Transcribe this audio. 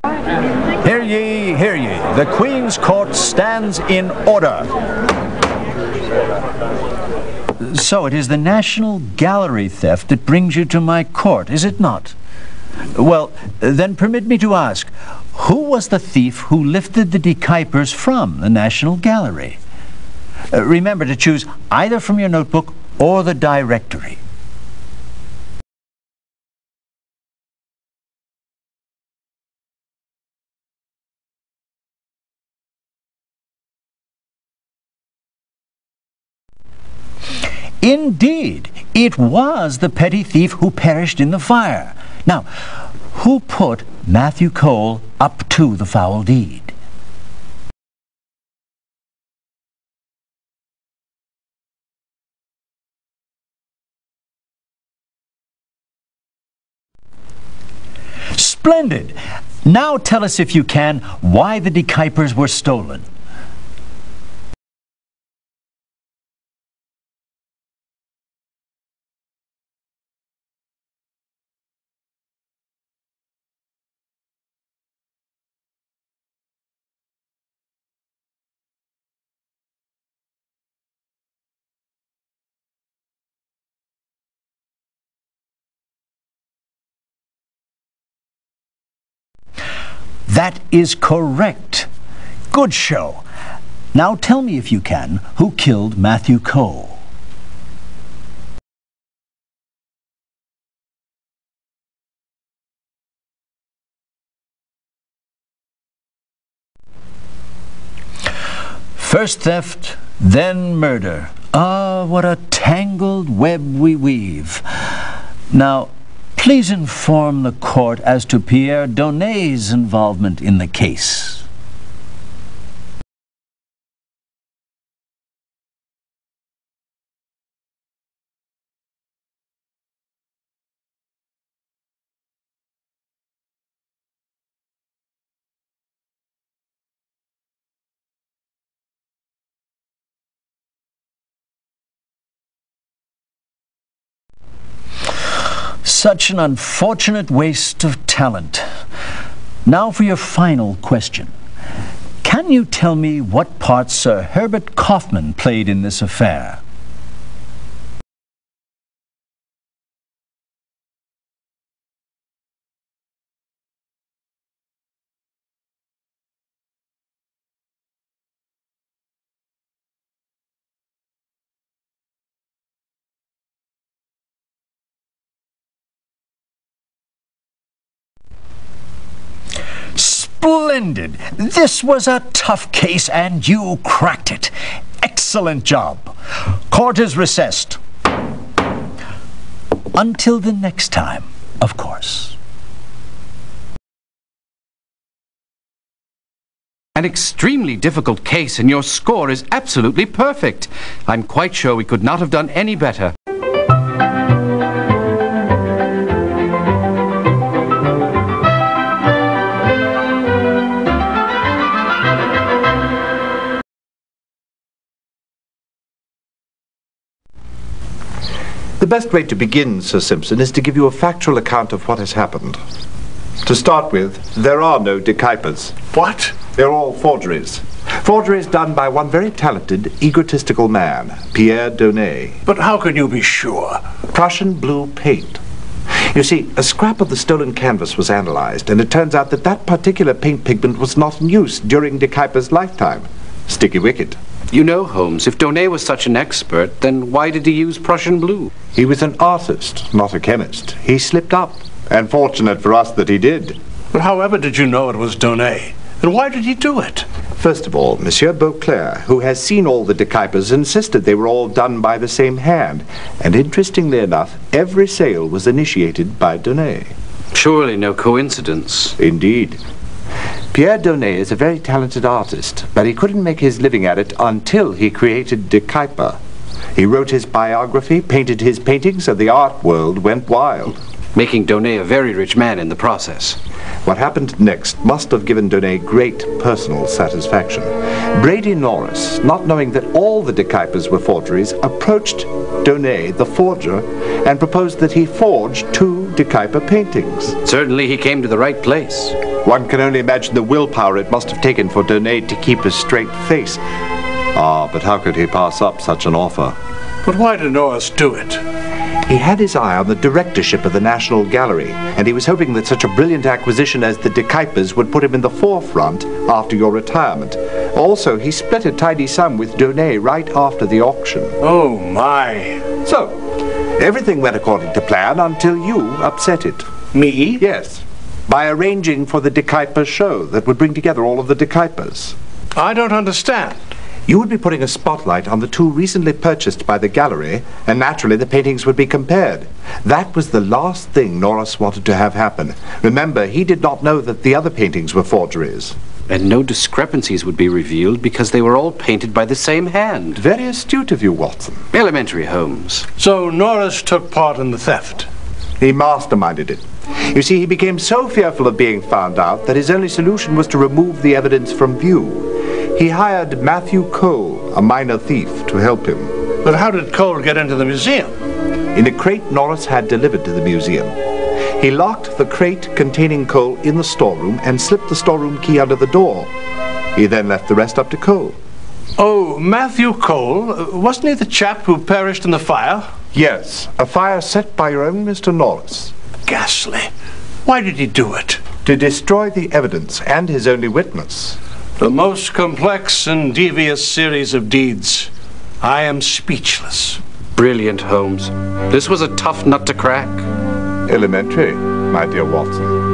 Hear ye, hear ye. The Queen's Court stands in order. So it is the National Gallery theft that brings you to my court, is it not? Well, then permit me to ask, who was the thief who lifted the decipers from the National Gallery? Remember to choose either from your notebook or the directory. Indeed, it was the petty thief who perished in the fire. Now, who put Matthew Cole up to the foul deed? Splendid! Now tell us, if you can, why the decipers were stolen. That is correct. Good show. Now tell me, if you can, who killed Matthew Cole? First theft, then murder. Ah, what a tangled web we weave. Now, please inform the court as to Pierre Donet's involvement in the case. Such an unfortunate waste of talent. Now for your final question. Can you tell me what part Sir Herbert Kaufman played in this affair? Splendid! This was a tough case and you cracked it. Excellent job. Court is recessed. Until the next time, of course. An extremely difficult case, and your score is absolutely perfect. I'm quite sure we could not have done any better. The best way to begin, Sir Simpson, is to give you a factual account of what has happened. To start with, there are no decipers. What? They're all forgeries. Forgeries done by one very talented, egotistical man, Pierre Donet. But how can you be sure? Prussian blue paint. You see, a scrap of the stolen canvas was analyzed, and it turns out that that particular paint pigment was not in use during Decipher's lifetime. Sticky wicket. You know, Holmes, if Donet was such an expert, then why did he use Prussian blue? He was an artist, not a chemist. He slipped up, and fortunate for us that he did. But however did you know it was Donet? And why did he do it? First of all, Monsieur Beauclerc, who has seen all the decipers, insisted they were all done by the same hand. And interestingly enough, every sale was initiated by Donet. Surely no coincidence. Indeed. Pierre Donet is a very talented artist, but he couldn't make his living at it until he created Decipher. He wrote his biography, painted his paintings, and the art world went wild. Making Donet a very rich man in the process. What happened next must have given Donet great personal satisfaction. Brady Norris, not knowing that all the decipers were forgeries, approached Donet, the forger, and proposed that he forge 2 decipher paintings. Certainly he came to the right place. One can only imagine the willpower it must have taken for Donay to keep a straight face. Ah, but how could he pass up such an offer? But why did Norris do it? He had his eye on the directorship of the National Gallery, and he was hoping that such a brilliant acquisition as the De Kuypers would put him in the forefront after your retirement. Also, he split a tidy sum with Donay right after the auction. Oh, my. So, everything went according to plan until you upset it. Me? Yes, by arranging for the De Kuyper show that would bring together all of the De Kuypers. I don't understand. You would be putting a spotlight on the two recently purchased by the gallery, and naturally the paintings would be compared. That was the last thing Norris wanted to have happen. Remember, he did not know that the other paintings were forgeries. And no discrepancies would be revealed because they were all painted by the same hand. Very astute of you, Watson. Elementary, Holmes. So Norris took part in the theft. He masterminded it. You see, he became so fearful of being found out that his only solution was to remove the evidence from view. He hired Matthew Cole, a minor thief, to help him. But how did Cole get into the museum? In a crate Norris had delivered to the museum. He locked the crate containing Cole in the storeroom and slipped the storeroom key under the door. He then left the rest up to Cole. Oh, Matthew Cole? Wasn't he the chap who perished in the fire? Yes, a fire set by your own Mr. Norris. Ghastly. Why did he do it? To destroy the evidence and his only witness. The most complex and devious series of deeds. I am speechless. Brilliant, Holmes. This was a tough nut to crack. Elementary, my dear Watson.